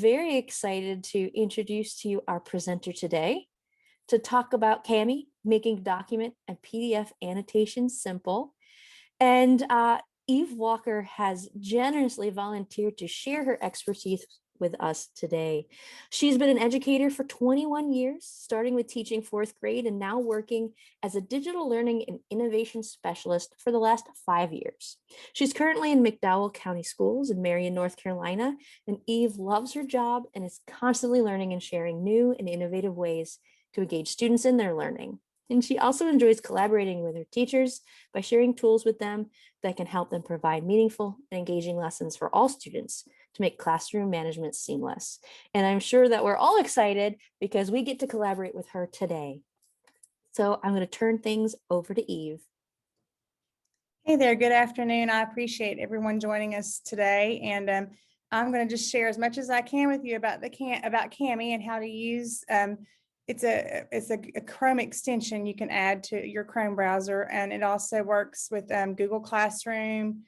very excited to introduce to you our presenter today to talk about Cami, making document and PDF annotations simple. And Eve Walker has generously volunteered to share her expertise with us today. She's been an educator for 21 years, starting with teaching fourth grade and now working as a digital learning and innovation specialist for the last 5 years. She's currently in McDowell County Schools in Marion, North Carolina, and Eve loves her job and is constantly learning and sharing new and innovative ways to engage students in their learning. And she also enjoys collaborating with her teachers by sharing tools with them that can help them provide meaningful and engaging lessons for all students to make classroom management seamless. And I'm sure that we're all excited because we get to collaborate with her today. So I'm going to turn things over to Eve. Hey there, good afternoon. I appreciate everyone joining us today. And I'm going to just share as much as I can with you about Cami and how to use it's a Chrome extension you can add to your Chrome browser, and it also works with Google Classroom,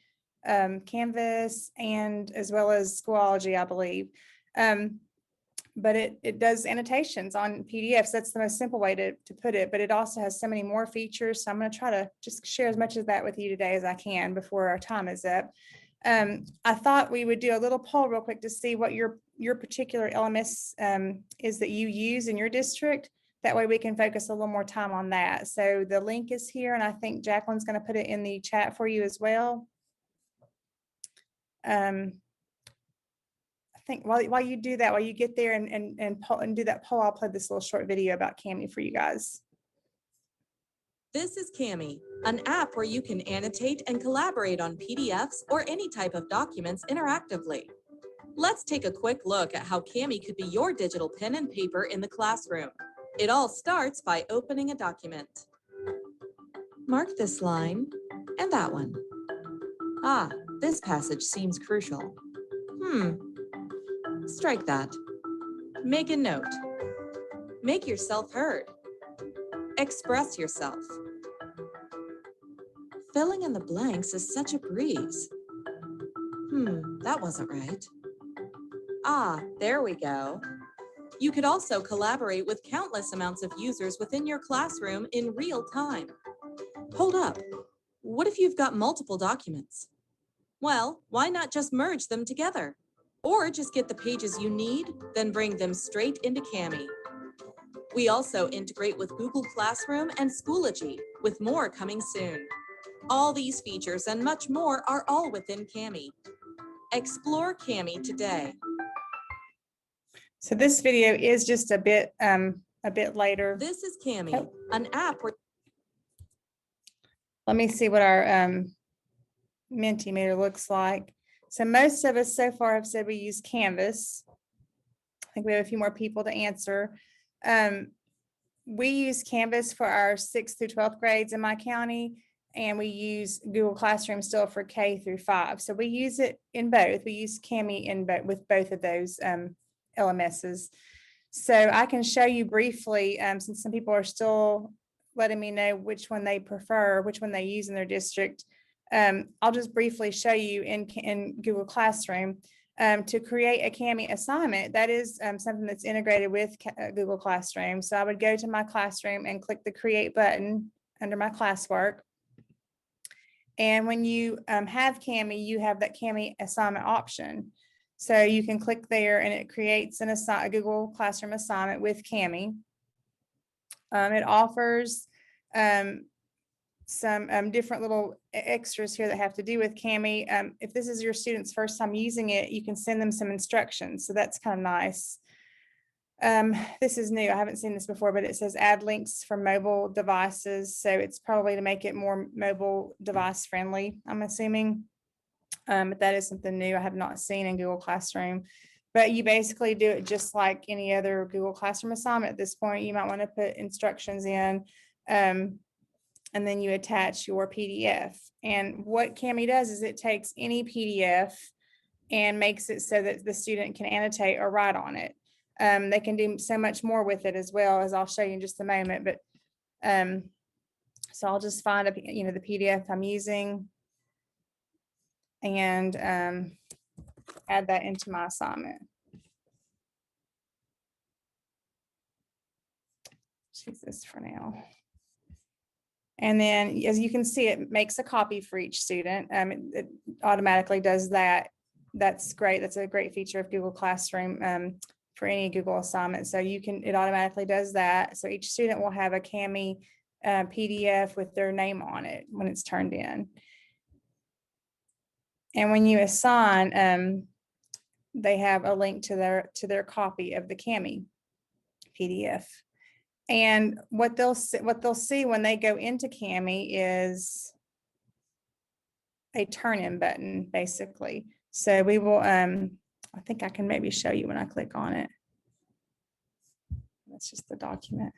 Canvas, and as well as Schoology, I believe. But it does annotations on PDFs. That's the most simple way to put it, but it also has so many more features. So I'm going to try to just share as much of that with you today as I can before our time is up. I thought we would do a little poll real quick to see what your particular LMS is that you use in your district. That way we can focus a little more time on that. So the link is here, and I think Jacqueline's going to put it in the chat for you as well. I think while you do that, while you get there and do that poll, I'll play this little short video about Cami for you guys. This is Cami, an app where you can annotate and collaborate on PDFs or any type of documents interactively. Let's take a quick look at how Cami could be your digital pen and paper in the classroom. It all starts by opening a document. Mark this line and that one. Ah, this passage seems crucial. Strike that. Make a note. Make yourself heard. Express yourself. Filling in the blanks is such a breeze. That wasn't right. Ah, there we go. You could also collaborate with countless amounts of users within your classroom in real time. Hold up. What if you've got multiple documents? Well, why not just merge them together? Or just get the pages you need, then bring them straight into Cami. We also integrate with Google Classroom and Schoology, with more coming soon. All these features and much more are all within Cami. Explore Cami today. So this video is just a bit later. This is Cami, an app where... Let me see what our Mentimeter looks like. So most of us so far have said we use Canvas. I think we have a few more people to answer. We use Canvas for our 6th through 12th grades in my county, and we use Google Classroom still for K through 5. So we use it in both. We use Cami in both with both of those LMSs. So I can show you briefly, since some people are still letting me know which one they prefer, which one they use in their district. I'll just briefly show you in Google Classroom to create a Cami assignment. That is something that's integrated with Google Classroom. So I would go to my classroom and click the Create button under my classwork. And when you have Cami, you have that Cami assignment option. So you can click there and it creates a Google Classroom assignment with Cami. It offers some different little extras here that have to do with Cami. If this is your student's first time using it, you can send them some instructions. So that's kind of nice. This is new. I haven't seen this before, but it says add links for mobile devices. So it's probably to make it more mobile device friendly, I'm assuming. But that is something new I have not seen in Google Classroom. But you basically do it just like any other Google Classroom assignment at this point. You might want to put instructions in, and then you attach your PDF. And what Cami does is it takes any PDF and makes it so that the student can annotate or write on it. They can do so much more with it as well, as I'll show you in just a moment. But so I'll just find the PDF I'm using and add that into my assignment. Choose this for now. And then as you can see, it makes a copy for each student. It automatically does that. That's great. That's a great feature of Google Classroom for any Google assignment. So it automatically does that. So each student will have a Cami PDF with their name on it when it's turned in. And when you assign, they have a link to their copy of the Cami PDF. And what they'll see when they go into Cami is a turn-in button, basically. So we will, I think I can maybe show you when I click on it. That's just the document.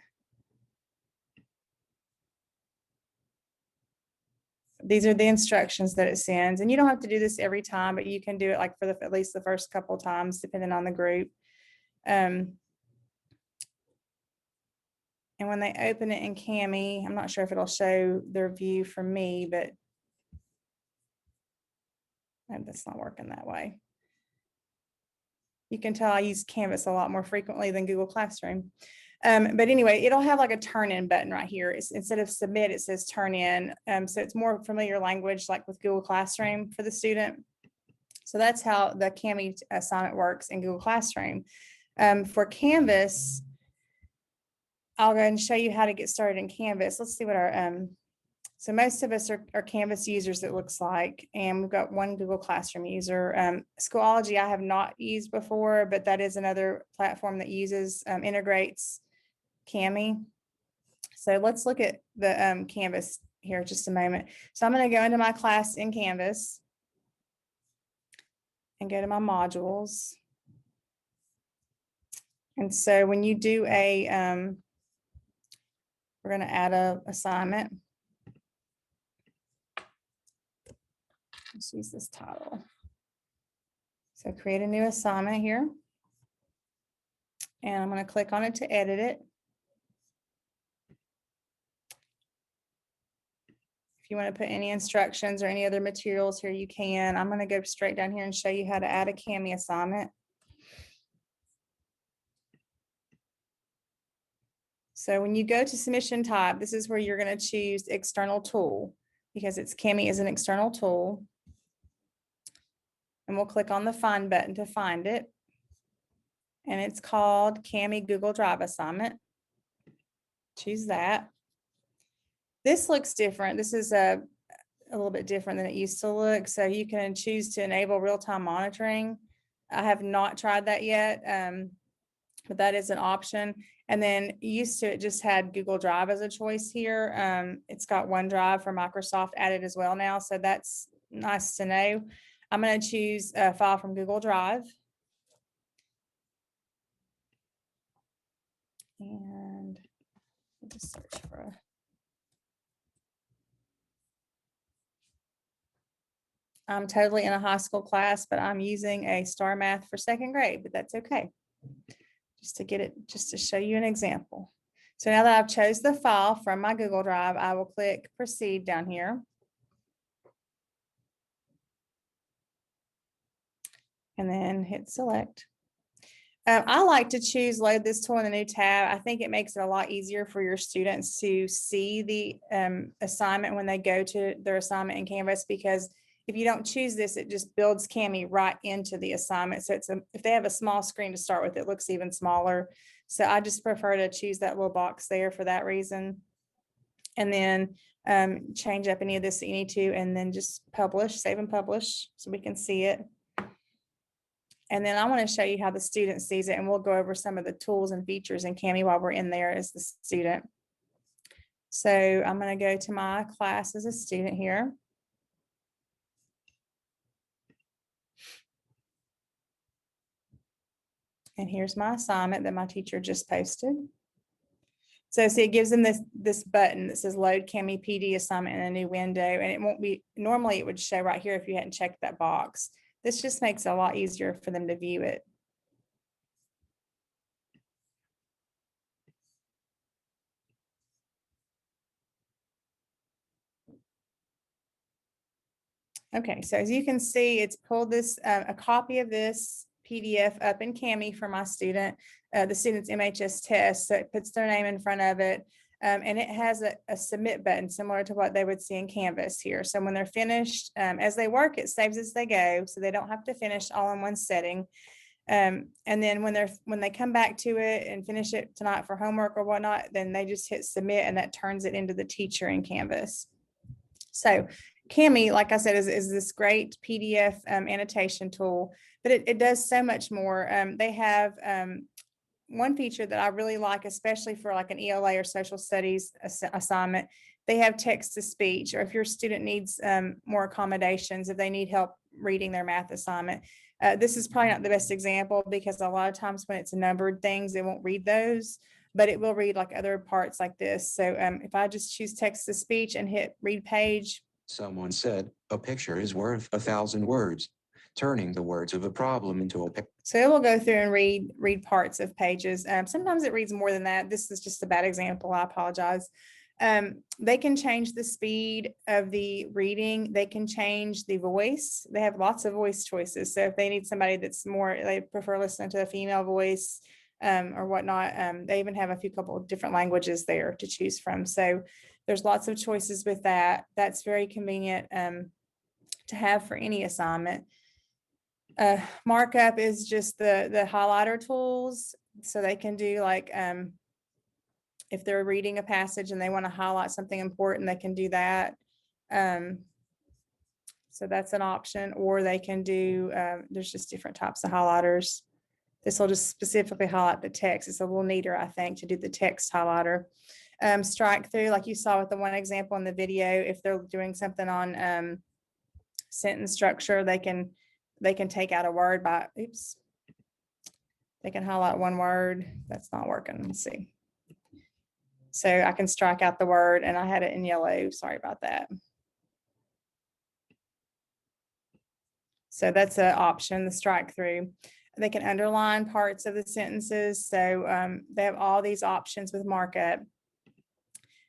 These are the instructions that it sends. And you don't have to do this every time, but you can do it like for at least the first couple of times, depending on the group. And when they open it in Cami, I'm not sure if it'll show their view for me, but that's not working that way. You can tell I use Canvas a lot more frequently than Google Classroom. But anyway, it'll have like a turn in button right here. Instead of submit, it says turn in. So it's more familiar language like with Google Classroom for the student. So that's how the Cami assignment works in Google Classroom. For Canvas, I'll go ahead and show you how to get started in Canvas. Let's see what our, so most of us are Canvas users, it looks like, and we've got one Google Classroom user. Schoology I have not used before, but that is another platform that integrates Cami. So let's look at the Canvas here just a moment. So I'm going to go into my class in Canvas and go to my modules. And so when you do we're going to add a assignment. Let's use this title. So create a new assignment here. And I'm going to click on it to edit it. If you want to put any instructions or any other materials here, you can. I'm going to go straight down here and show you how to add a Cami assignment. So when you go to submission type, this is where you're going to choose external tool because Cami is an external tool. And we'll click on the find button to find it. And it's called Cami Google Drive assignment. Choose that. This looks different. This is a little bit different than it used to look. So you can choose to enable real-time monitoring. I have not tried that yet, but that is an option. And then used to, it just had Google Drive as a choice here. It's got OneDrive for Microsoft added as well now. So that's nice to know. I'm going to choose a file from Google Drive. And I'll just search for a. I'm totally in a high school class, but I'm using a Star Math for second grade, but that's okay. Just to show you an example. So now that I've chose the file from my Google Drive, I will click proceed down here. And then hit select. I like to choose load this tool in a new tab. I think it makes it a lot easier for your students to see the assignment when they go to their assignment in Canvas, because if you don't choose this, it just builds Cami right into the assignment. So if they have a small screen to start with, it looks even smaller. So I just prefer to choose that little box there for that reason. And then change up any of this that you need to, and then just publish, save and publish so we can see it. And then I want to show you how the student sees it, and we'll go over some of the tools and features in Cami while we're in there as the student. So I'm going to go to my class as a student here. And here's my assignment that my teacher just posted. So see, it gives them this button that says load Cami PD assignment in a new window, and it won't be, normally it would show right here if you hadn't checked that box. This just makes it a lot easier for them to view it. Okay, so as you can see, it's pulled this, a copy of this PDF up in Cami for my student, the student's MHS test. So it puts their name in front of it. And it has a submit button similar to what they would see in Canvas here. So when they're finished, as they work, it saves as they go. So they don't have to finish all in one setting. And then when they come back to it and finish it tonight for homework or whatnot, then they just hit submit and that turns it into the teacher in Canvas. So Cami, like I said, is this great PDF annotation tool, but it does so much more. They have one feature that I really like, especially for like an ELA or social studies assignment. They have text to speech, or if your student needs more accommodations, if they need help reading their math assignment. This is probably not the best example because a lot of times when it's numbered things, it won't read those, but it will read like other parts like this. So if I just choose text to speech and hit read page. Someone said, a picture is worth 1,000 words, turning the words of a problem into a picture. So it will go through and read parts of pages. Sometimes it reads more than that. This is just a bad example. I apologize. They can change the speed of the reading. They can change the voice. They have lots of voice choices. So if they need somebody that's more, they prefer listening to a female voice or whatnot, they even have a couple of different languages there to choose from. So there's lots of choices with that. That's very convenient to have for any assignment. Markup is just the highlighter tools. So they can do like, if they're reading a passage and they want to highlight something important, they can do that. So that's an option, or they can do, there's just different types of highlighters. This will just specifically highlight the text. It's a little neater, I think, to do the text highlighter. Strike through, like you saw with the one example in the video, if they're doing something on sentence structure, they can take out a word by, oops. They can highlight one word. That's not working. Let's see. So I can strike out the word, and I had it in yellow. Sorry about that. So that's an option, the strike through. They can underline parts of the sentences. So they have all these options with markup.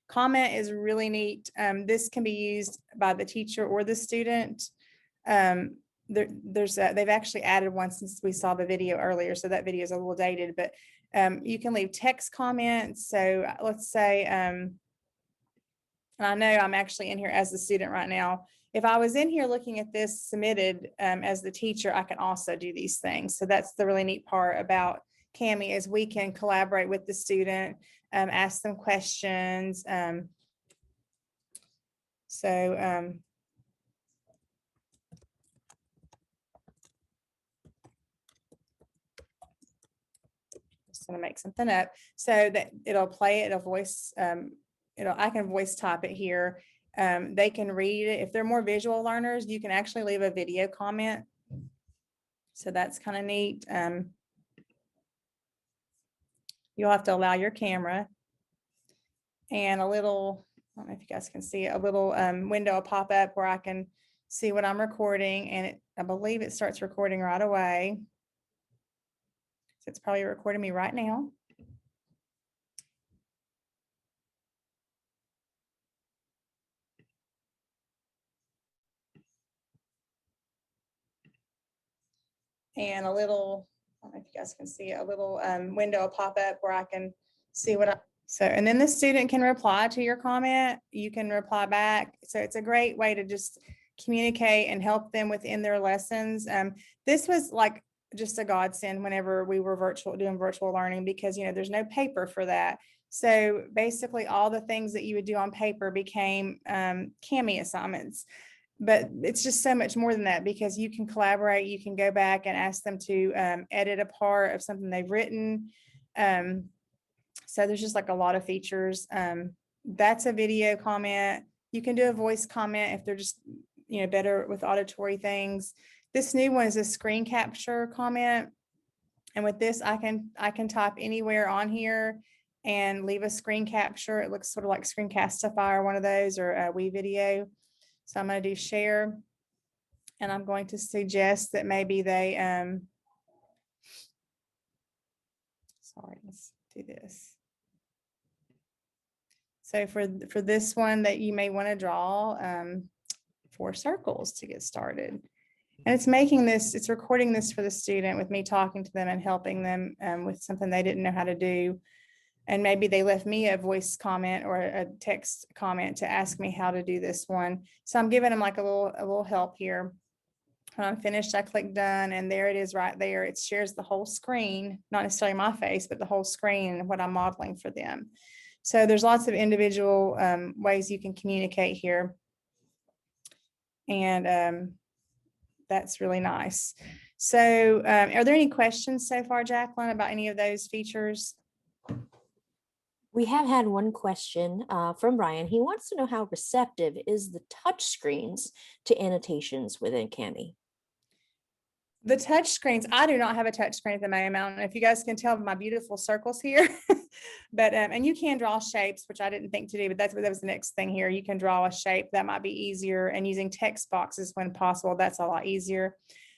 Comment is really neat. This can be used by the teacher or the student. They've actually added one since we saw the video earlier. So that video is a little dated, but you can leave text comments. So let's say, and I know I'm actually in here as the student right now. If I was in here looking at this submitted as the teacher, I can also do these things. So that's the really neat part about Cami, is we can collaborate with the student, ask them questions. Just gonna make something up so that it'll play it, it'll voice, I can voice type it here. They can read it. If they're more visual learners, you can actually leave a video comment. So that's kind of neat. You'll have to allow your camera, and a little, I don't know if you guys can see it, a little window will pop up where I can see what I'm recording, and I believe it starts recording right away. So it's probably recording me right now. And a little, I don't know if you guys can see it, a little window will pop up where I can see what and then the student can reply to your comment. You can reply back. So it's a great way to just communicate and help them within their lessons. This was like just a godsend whenever we were doing virtual learning, because there's no paper for that. So basically all the things that you would do on paper became Cami assignments. But it's just so much more than that, because you can collaborate. You can go back and ask them to edit a part of something they've written. So there's just like a lot of features. That's a video comment. You can do a voice comment if they're just, better with auditory things. This new one is a screen capture comment. And with this, I can type anywhere on here and leave a screen capture. It looks sort of like Screencastify or one of those, or a WeVideo. So I'm going to do share, and I'm going to suggest that maybe they, sorry, let's do this. So for this one, that you may want to draw 4 circles to get started. And it's making this, it's recording this for the student with me talking to them and helping them with something they didn't know how to do. And maybe they left me a voice comment or a text comment to ask me how to do this one. So I'm giving them like a little help here. When I'm finished, I click done, and there it is right there. It shares the whole screen, not necessarily my face, but the whole screen and what I'm modeling for them. So there's lots of individual ways you can communicate here. And that's really nice. So are there any questions so far, Jacqueline, about any of those features? We have had one question from Ryan. He wants to know how receptive is the touch screens to annotations within Cami. The touch screens, I do not have a touch screen at the moment. I don't know if you guys can tell my beautiful circles here, but and you can draw shapes, which I didn't think to do, but that was the next thing here. You can draw a shape that might be easier, and using text boxes when possible, that's a lot easier.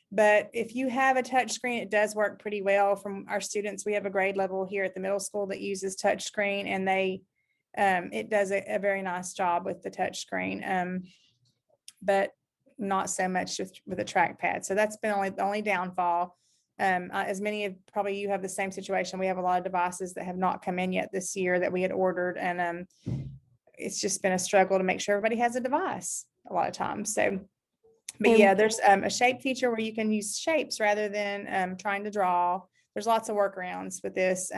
But if you have a touch screen, it does work pretty well. From our students, we have a grade level here at the middle school that uses touch screen, and it does a very nice job with the touch screen. But not so much with a trackpad. So that's been the only downfall. As many of probably you have the same situation. We have a lot of devices that have not come in yet this year that we had ordered, and it's just been a struggle to make sure everybody has a device a lot of times. So, but yeah, there's a shape feature where you can use shapes rather than trying to draw. There's lots of workarounds with this.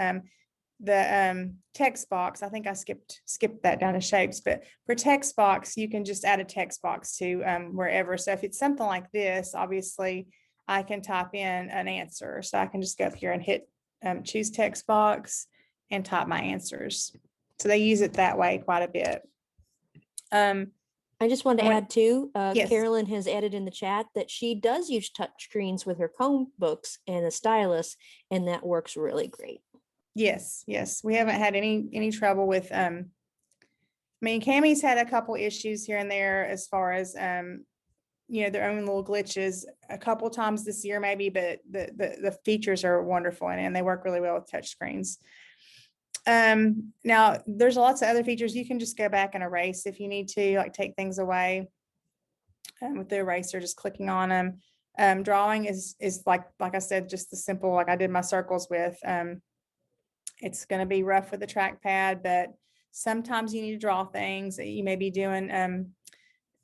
The text box, I think I skipped that down to shapes, but for text box, you can just add a text box to wherever. So if it's something like this, obviously I can type in an answer. So I can just go up here and hit choose text box and type my answers. So they use it that way quite a bit. I just wanted to add too, Yes. Carolyn has added in the chat that she does use touch screens with her Chromebooks and a stylus, and that works really great. Yes, we haven't had any trouble with I mean, Cami's had a couple issues here and there as far as their own little glitches a couple times this year maybe, but the features are wonderful and they work really well with touch screens. Now there's lots of other features. You can just go back and erase if you need to, like take things away with the eraser, just clicking on them. Drawing is like I said, just the simple, like I did my circles with. It's going to be rough with the trackpad, but sometimes you need to draw things. You may be doing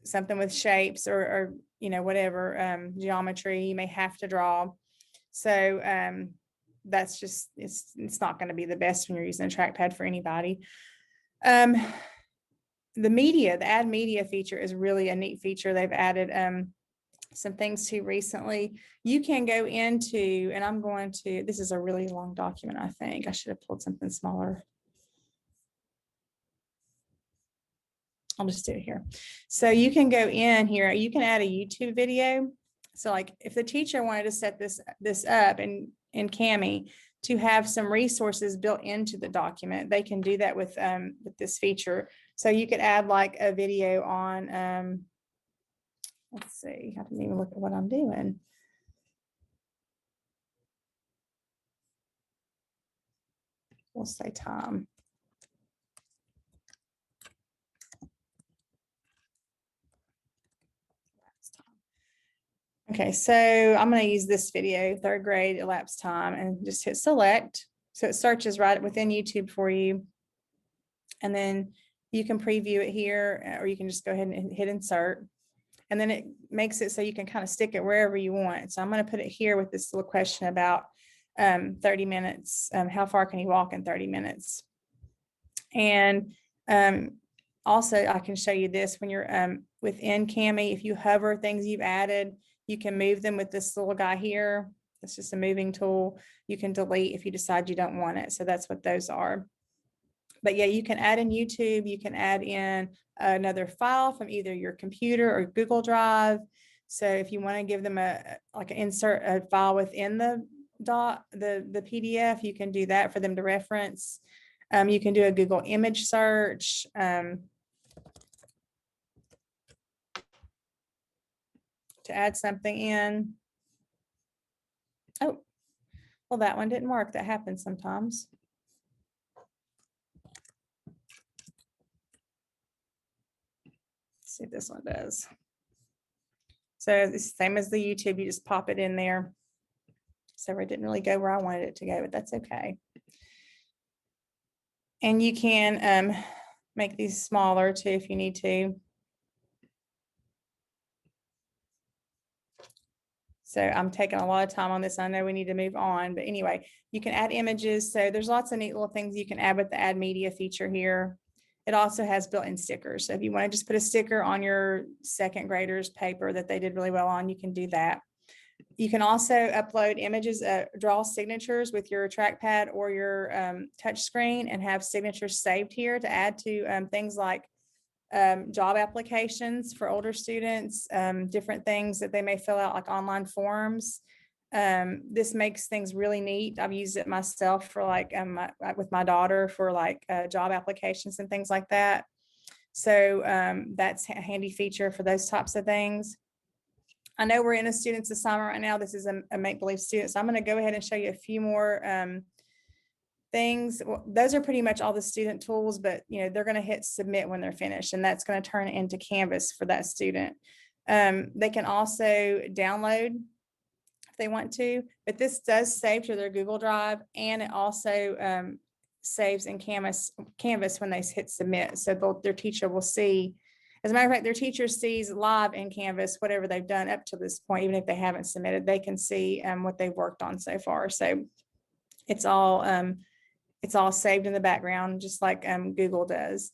something with shapes or whatever geometry you may have to draw. So that's just it's not going to be the best when you're using a trackpad for anybody. The add media feature is really a neat feature. They've added some things to recently. You can go into, and this is a really long document. I think I should have pulled something smaller. I'll just do it here. So you can go in here, you can add a YouTube video. So like if the teacher wanted to set this up in Cami to have some resources built into the document, they can do that with this feature. So you could add like a video on, let's see, I didn't even look at what I'm doing. We'll say time. Okay, so I'm going to use this video, 3rd grade elapsed time, and just hit select. So it searches right within YouTube for you. And then you can preview it here, or you can just go ahead and hit insert. And then it makes it so you can kind of stick it wherever you want. So I'm going to put it here with this little question about 30 minutes. How far can you walk in 30 minutes? And also I can show you this when you're within Cami. If you hover things you've added, you can move them with this little guy here. It's just a moving tool. You can delete if you decide you don't want it. So that's what those are. But yeah, you can add in YouTube. You can add in another file from either your computer or Google Drive. So if you want to give them insert a file within the PDF, you can do that for them to reference. You can do a Google image search. To add something in. Oh, well, that one didn't work. That happens sometimes. Let's see if this one does. So it's the same as the YouTube, you just pop it in there. So it didn't really go where I wanted it to go, but that's okay. And you can make these smaller too if you need to. So I'm taking a lot of time on this. I know we need to move on, but anyway, you can add images. So there's lots of neat little things you can add with the add media feature here. It also has built-in stickers. So if you want to just put a sticker on your second graders paper that they did really well on, you can do that. You can also upload images, draw signatures with your trackpad or your touch screen and have signatures saved here to add to things like job applications for older students, different things that they may fill out like online forms. This makes things really neat. I've used it myself for like with my daughter for like job applications and things like that. So that's a handy feature for those types of things. I know we're in a student's assignment right now. This is a make-believe student. So I'm going to go ahead and show you a few more things. Well, those are pretty much all the student tools, but they're going to hit submit when they're finished, and that's going to turn it into Canvas for that student. They can also download if they want to, but this does save to their Google Drive, and it also saves in Canvas when they hit submit. So their teacher will see. As a matter of fact, their teacher sees live in Canvas whatever they've done up to this point, even if they haven't submitted, they can see what they've worked on so far. So it's all saved in the background, just like Google does.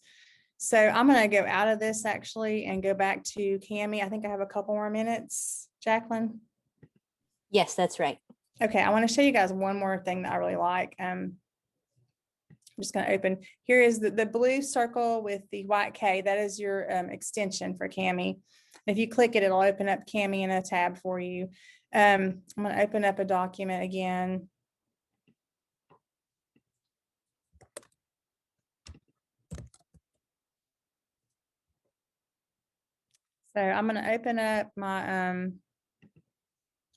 So I'm going to go out of this actually and go back to Cami. I think I have a couple more minutes, Jacqueline. Yes, that's right. Okay, I want to show you guys one more thing that I really like. I'm just going to open. Here is the blue circle with the white K. That is your extension for Cami. If you click it, it'll open up Cami in a tab for you. I'm going to open up a document again. So I'm going to open up my,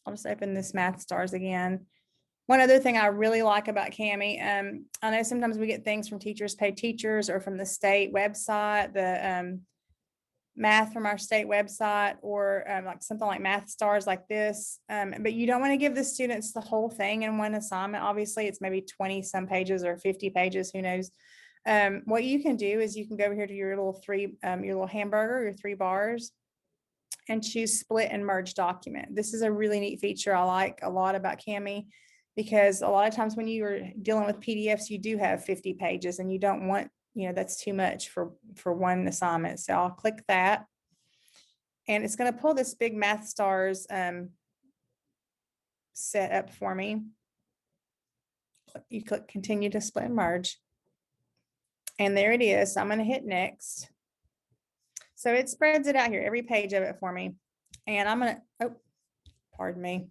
I'll just open this Math Stars again. One other thing I really like about Cami, I know sometimes we get things from Teachers Pay Teachers or from the state website, the math from our state website, or like something like Math Stars like this. But you don't want to give the students the whole thing in one assignment. Obviously, it's maybe 20 some pages or 50 pages, who knows. What you can do is you can go over here to your little your little hamburger, your 3 bars, and choose split and merge document. This is a really neat feature I like a lot about Cami, because a lot of times when you are dealing with PDFs, you do have 50 pages and you don't want, that's too much for one assignment. So I'll click that, and it's going to pull this big Math Stars set up for me. You click continue to split and merge, and there it is. I'm going to hit next. So it spreads it out here, every page of it for me. And I'm going to, oh, pardon me.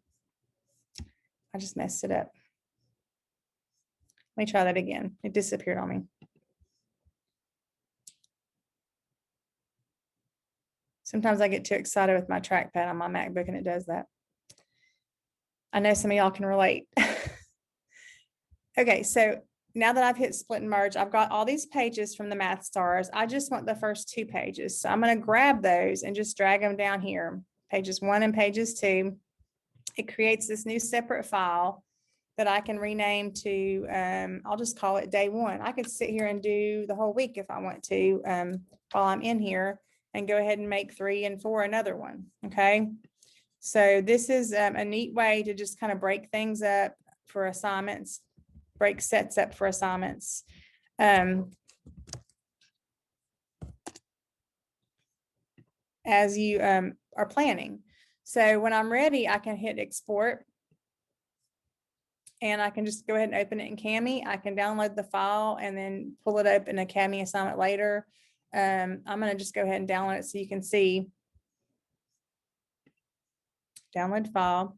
I just messed it up. Let me try that again. It disappeared on me. Sometimes I get too excited with my trackpad on my MacBook and it does that. I know some of y'all can relate. Okay, so now that I've hit split and merge, I've got all these pages from the Math Stars. I just want the first 2 pages. So I'm going to grab those and just drag them down here. Pages 1 and pages 2. It creates this new separate file that I can rename to, I'll just call it day 1. I could sit here and do the whole week if I want to while I'm in here, and go ahead and make 3 and 4 another one. Okay. So this is a neat way to just kind of break things up for assignments, break sets up for assignments. As you are planning. So when I'm ready, I can hit export, and I can just go ahead and open it in Cami. I can download the file and then pull it up in a Cami assignment later. I'm going to just go ahead and download it so you can see. Download file,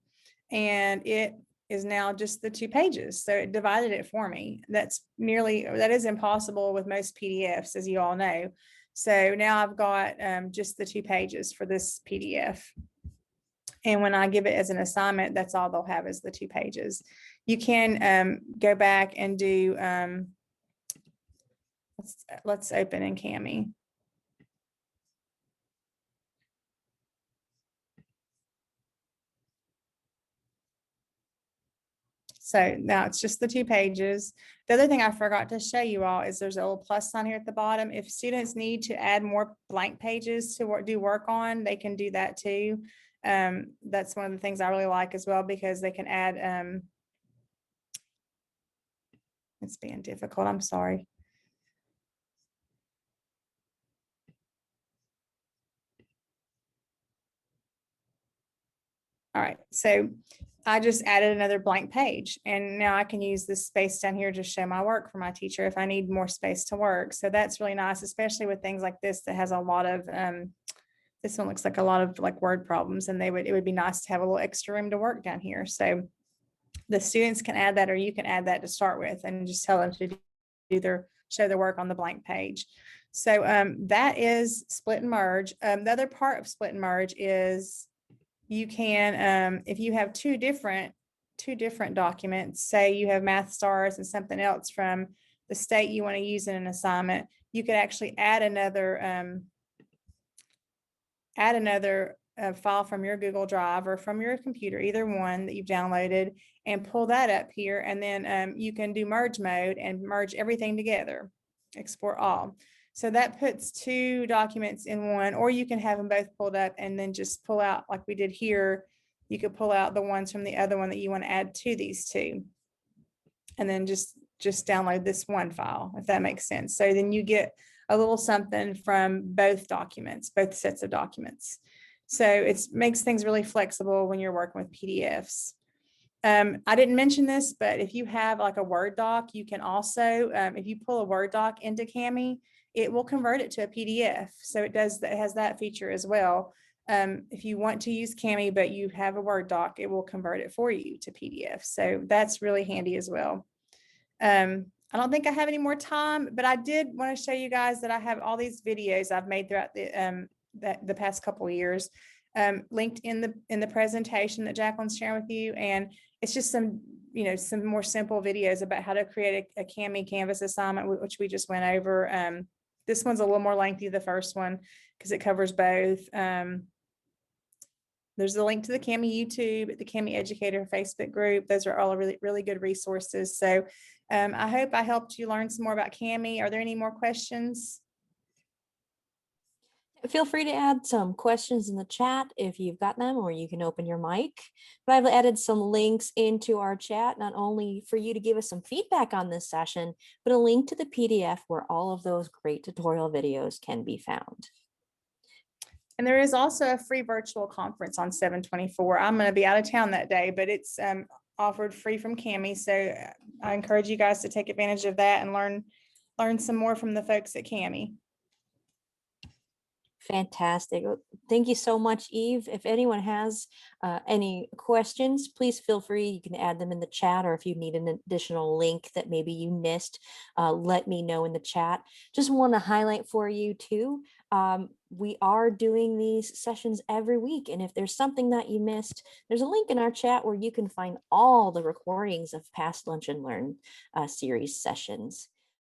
and it is now just the 2 pages. So it divided it for me. That is impossible with most PDFs, as you all know. So now I've got just the 2 pages for this PDF. And when I give it as an assignment, that's all they'll have is the 2 pages. You can go back and do, let's open in Cami. So now it's just the 2 pages. The other thing I forgot to show you all is there's a little plus sign here at the bottom. If students need to add more blank pages to do work on, they can do that too. That's one of the things I really like as well, because they can add, it's being difficult, I'm sorry. All right, so I just added another blank page, and now I can use this space down here to show my work for my teacher if I need more space to work. So that's really nice, especially with things like this that has a lot of, this one looks like a lot of like word problems, and it would be nice to have a little extra room to work down here. So the students can add that, or you can add that to start with, and just tell them to show their work on the blank page. So that is split and merge. The other part of split and merge is you can, if you have two different documents, say you have Math Stars and something else from the state you want to use in an assignment, you could actually add another file from your Google Drive or from your computer, either one that you've downloaded, and pull that up here. And then you can do merge mode and merge everything together, export all. So that puts 2 documents in one, or you can have them both pulled up and then just pull out, like we did here. You could pull out the ones from the other one that you want to add to these 2. And then just download this one file, if that makes sense. So then you get a little something from both documents, both sets of documents. So it makes things really flexible when you're working with PDFs. I didn't mention this, but if you have like a Word doc, you can also, if you pull a Word doc into Cami, it will convert it to a PDF. So it has that feature as well. If you want to use Cami, but you have a Word doc, it will convert it for you to PDF. So that's really handy as well. I don't think I have any more time, but I did want to show you guys that I have all these videos I've made throughout the past couple of years, linked in the presentation that Jacqueline's sharing with you. And it's just some more simple videos about how to create a Cami Canvas assignment, which we just went over. This one's a little more lengthy, the first one, because it covers both. There's a link to the Cami YouTube, the Cami Educator Facebook group. Those are all really, really good resources. So I hope I helped you learn some more about Cami. Are there any more questions? Feel free to add some questions in the chat if you've got them, or you can open your mic. But I've added some links into our chat, not only for you to give us some feedback on this session, but a link to the PDF where all of those great tutorial videos can be found. And there is also a free virtual conference on 7/24. I'm going to be out of town that day, but it's offered free from Cami. So I encourage you guys to take advantage of that and learn some more from the folks at Cami. Fantastic. Thank you so much, Eve. If anyone has any questions, please feel free. You can add them in the chat, or if you need an additional link that maybe you missed, let me know in the chat. Just want to highlight for you too, we are doing these sessions every week. And if there's something that you missed, there's a link in our chat where you can find all the recordings of past Lunch and Learn series sessions.